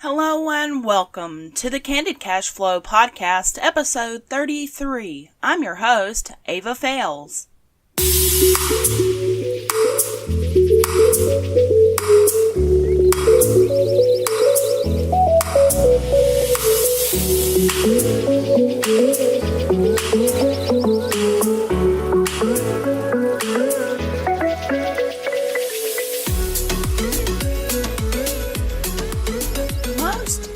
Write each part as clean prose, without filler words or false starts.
Hello and welcome to the Candid Cash Flow Podcast, episode 33. I'm your host, Ava Fales.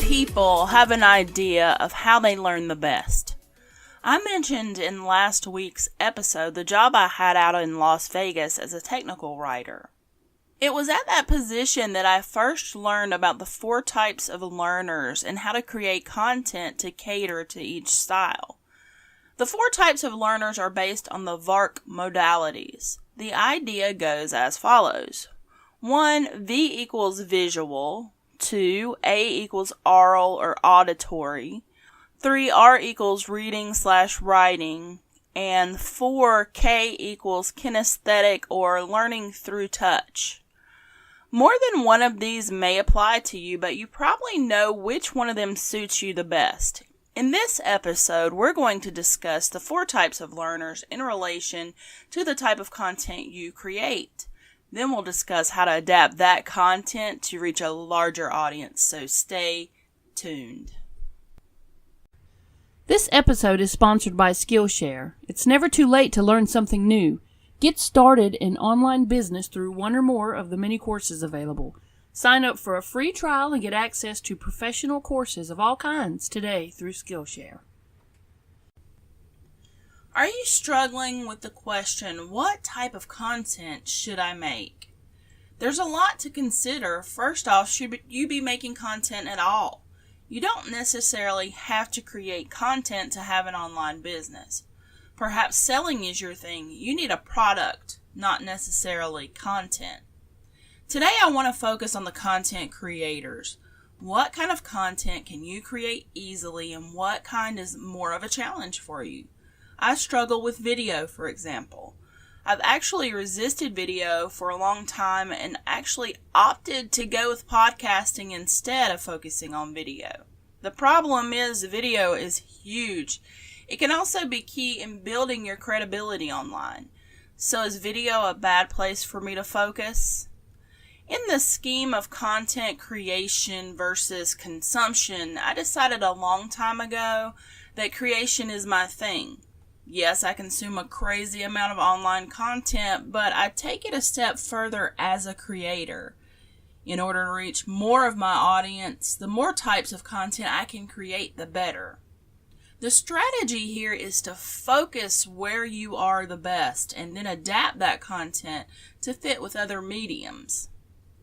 People have an idea of how they learn the best. I mentioned in last week's episode the job I had out in Las Vegas as a technical writer. It was at that position that I first learned about the 4 types of learners and how to create content to cater to each style. The 4 types of learners are based on the VARK modalities. The idea goes as follows. 1. V equals visual. 2. A equals oral or auditory. 3. R equals reading/writing. And 4. K equals kinesthetic or learning through touch. More than one of these may apply to you, but you probably know which one of them suits you the best. In this episode, we're going to discuss the 4 types of learners in relation to the type of content you create. Then we'll discuss how to adapt that content to reach a larger audience, so stay tuned. This episode is sponsored by Skillshare. It's never too late to learn something new. Get started in online business through one or more of the many courses available. Sign up for a free trial and get access to professional courses of all kinds today through Skillshare. Are you struggling with the question, what type of content should I make? There's a lot to consider. First off, should you be making content at all? You don't necessarily have to create content to have an online business. Perhaps selling is your thing. You need a product, not necessarily content. Today I want to focus on the content creators. What kind of content can you create easily and what kind is more of a challenge for you? I struggle with video, for example. I've actually resisted video for a long time and actually opted to go with podcasting instead of focusing on video. The problem is video is huge. It can also be key in building your credibility online. So is video a bad place for me to focus? In the scheme of content creation versus consumption, I decided a long time ago that creation is my thing. Yes, I consume a crazy amount of online content, but I take it a step further as a creator. In order to reach more of my audience, the more types of content I can create, the better. The strategy here is to focus where you are the best and then adapt that content to fit with other mediums.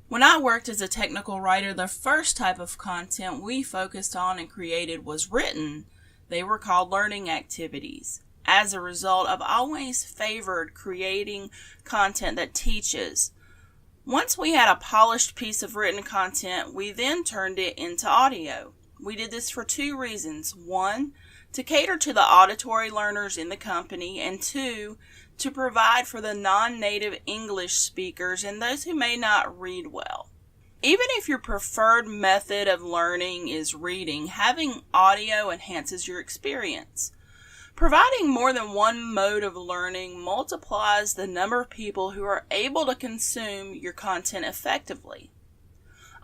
When I worked as a technical writer, the first type of content we focused on and created was written. They were called learning activities. As a result, I've always favored creating content that teaches. Once we had a polished piece of written content, we then turned it into audio. We did this for 2 reasons. 1, to cater to the auditory learners in the company, and 2, to provide for the non-native English speakers and those who may not read well. Even if your preferred method of learning is reading, having audio enhances your experience. Providing more than one mode of learning multiplies the number of people who are able to consume your content effectively.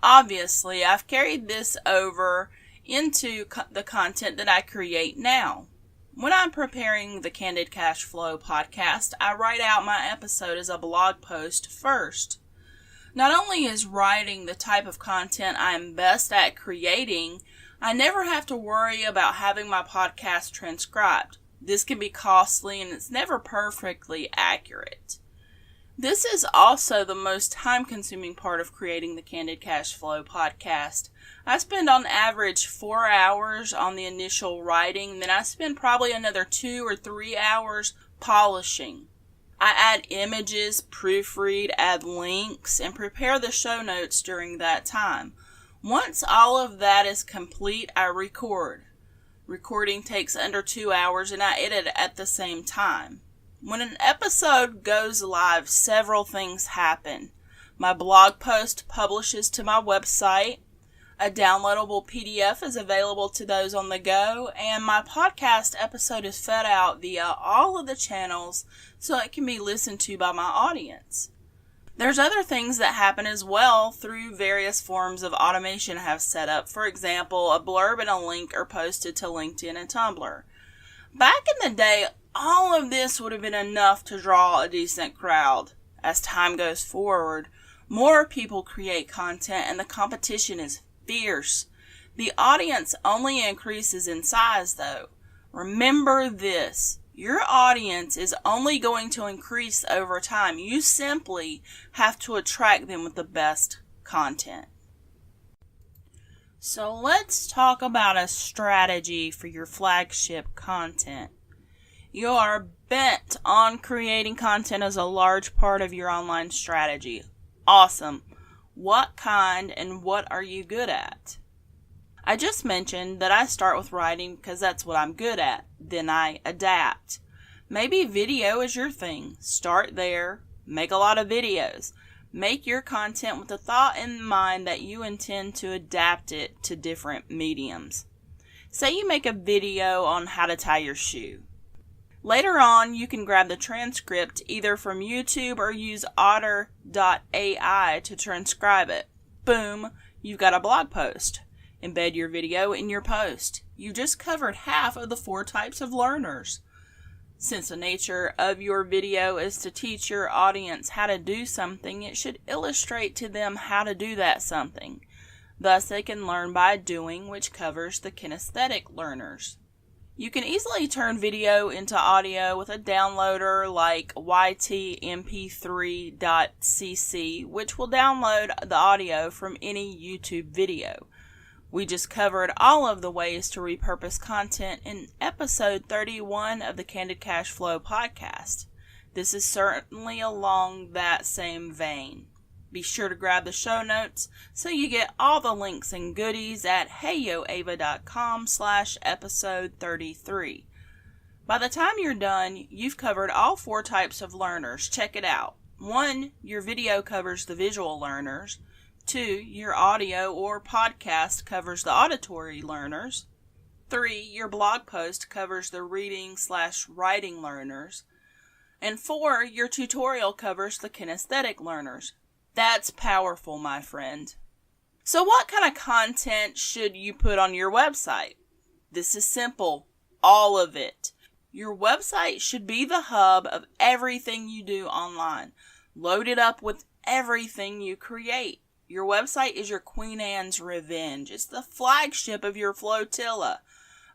Obviously, I've carried this over into the content that I create now. When I'm preparing the Candid Cash Flow podcast, I write out my episode as a blog post first. Not only is writing the type of content I am best at creating, I never have to worry about having my podcast transcribed. This can be costly and it's never perfectly accurate. This is also the most time-consuming part of creating the Candid Cash Flow podcast. I spend on average 4 hours on the initial writing, then I spend probably another 2 or 3 hours polishing. I add images, proofread, add links, and prepare the show notes during that time. Once all of that is complete, I record. Recording takes under 2 hours and I edit at the same time. When an episode goes live, several things happen. My blog post publishes to my website. A downloadable PDF is available to those on the go, and my podcast episode is fed out via all of the channels so it can be listened to by my audience. There's other things that happen as well through various forms of automation I have set up. For example, a blurb and a link are posted to LinkedIn and Tumblr. Back in the day, all of this would have been enough to draw a decent crowd. As time goes forward, more people create content and the competition is fierce. The audience only increases in size though. Remember this, your audience is only going to increase over time. You simply have to attract them with the best content. So let's talk about a strategy for your flagship content. You are bent on creating content as a large part of your online strategy. Awesome. What kind and what are you good at? I just mentioned that I start with writing because that's what I'm good at. Then I adapt. Maybe video is your thing. Start there. Make a lot of videos. Make your content with the thought in mind that you intend to adapt it to different mediums. Say you make a video on how to tie your shoe. Later on, you can grab the transcript either from YouTube or use otter.ai to transcribe it. Boom, you've got a blog post. Embed your video in your post. You just covered half of the 4 types of learners. Since the nature of your video is to teach your audience how to do something, it should illustrate to them how to do that something. Thus, they can learn by doing, which covers the kinesthetic learners. You can easily turn video into audio with a downloader like ytmp3.cc, which will download the audio from any YouTube video. We just covered all of the ways to repurpose content in episode 31 of the Candid Cash Flow podcast. This is certainly along that same vein. Be sure to grab the show notes so you get all the links and goodies at heyoava.com/episode 33. By the time you're done, you've covered all 4 types of learners. Check it out. 1, your video covers the visual learners. 2, your audio or podcast covers the auditory learners. 3, your blog post covers the reading/writing learners. And 4, your tutorial covers the kinesthetic learners. That's powerful, my friend. So what kind of content should you put on your website? This is simple. All of it. Your website should be the hub of everything you do online. Load it up with everything you create. Your website is your Queen Anne's revenge. It's the flagship of your flotilla.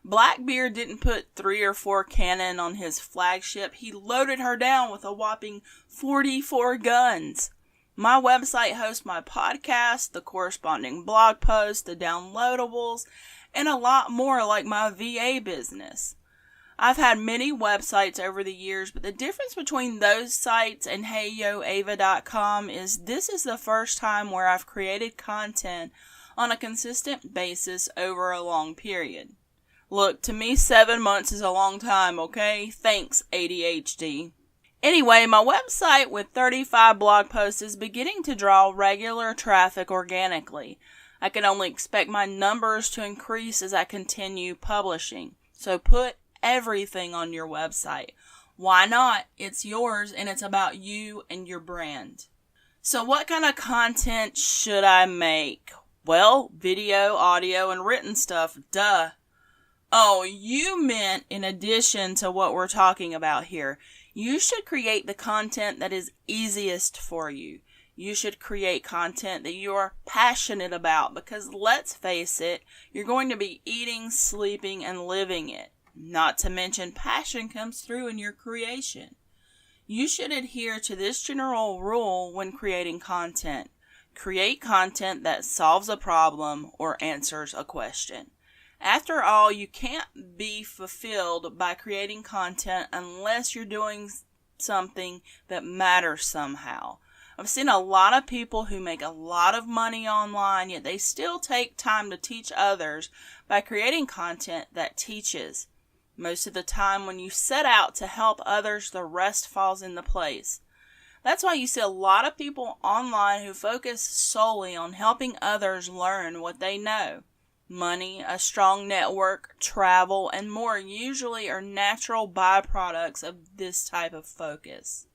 Blackbeard didn't put 3 or 4 cannon on his flagship. He loaded her down with a whopping 44 guns. My website hosts my podcast, the corresponding blog posts, the downloadables, and a lot more like my VA business. I've had many websites over the years, but the difference between those sites and heyoava.com is this is the first time where I've created content on a consistent basis over a long period. Look, to me 7 months is a long time, okay? Thanks, ADHD. Anyway, my website with 35 blog posts is beginning to draw regular traffic organically. I can only expect my numbers to increase as I continue publishing. So put everything on your website. Why not? It's yours and it's about you and your brand. So what kind of content should I make? Well, video, audio, and written stuff. Duh. Oh, you meant in addition to what we're talking about here. You should create the content that is easiest for you. You should create content that you are passionate about because let's face it, you're going to be eating, sleeping, and living it. Not to mention passion comes through in your creation. You should adhere to this general rule when creating content. Create content that solves a problem or answers a question. After all, you can't be fulfilled by creating content unless you're doing something that matters somehow. I've seen a lot of people who make a lot of money online, yet they still take time to teach others by creating content that teaches. Most of the time when you set out to help others, the rest falls into place. That's why you see a lot of people online who focus solely on helping others learn what they know. Money, a strong network, travel, and more usually are natural byproducts of this type of focus.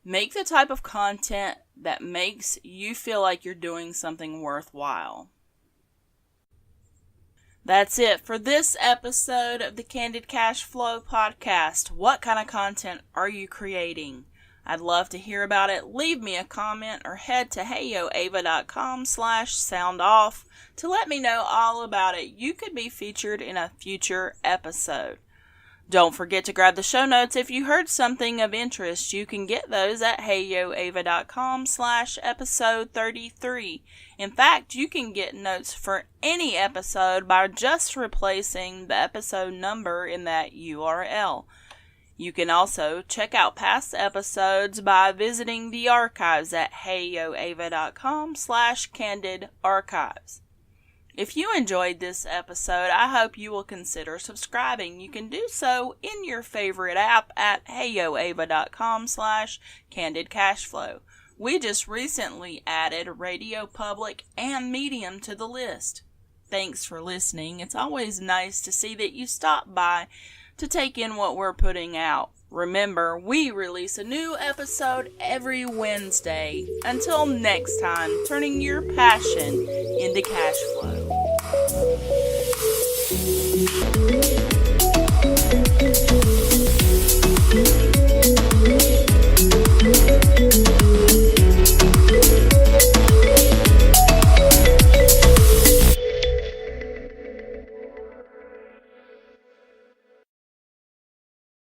Make the type of content that makes you feel like you're doing something worthwhile. That's it for this episode of the Candid Cash Flow podcast. What kind of content are you creating? I'd love to hear about it. Leave me a comment or head to heyoava.com/soundoff to let me know all about it. You could be featured in a future episode. Don't forget to grab the show notes if you heard something of interest. You can get those at heyoava.com/episode 33. In fact, you can get notes for any episode by just replacing the episode number in that URL. You can also check out past episodes by visiting the archives at heyoava.com/candidarchives. If you enjoyed this episode, I hope you will consider subscribing. You can do so in your favorite app at heyoava.com/candidcashflow. We just recently added Radio Public and Medium to the list. Thanks for listening. It's always nice to see that you stop by to take in what we're putting out. Remember, we release a new episode every Wednesday. Until next time, turning your passion into cash flow.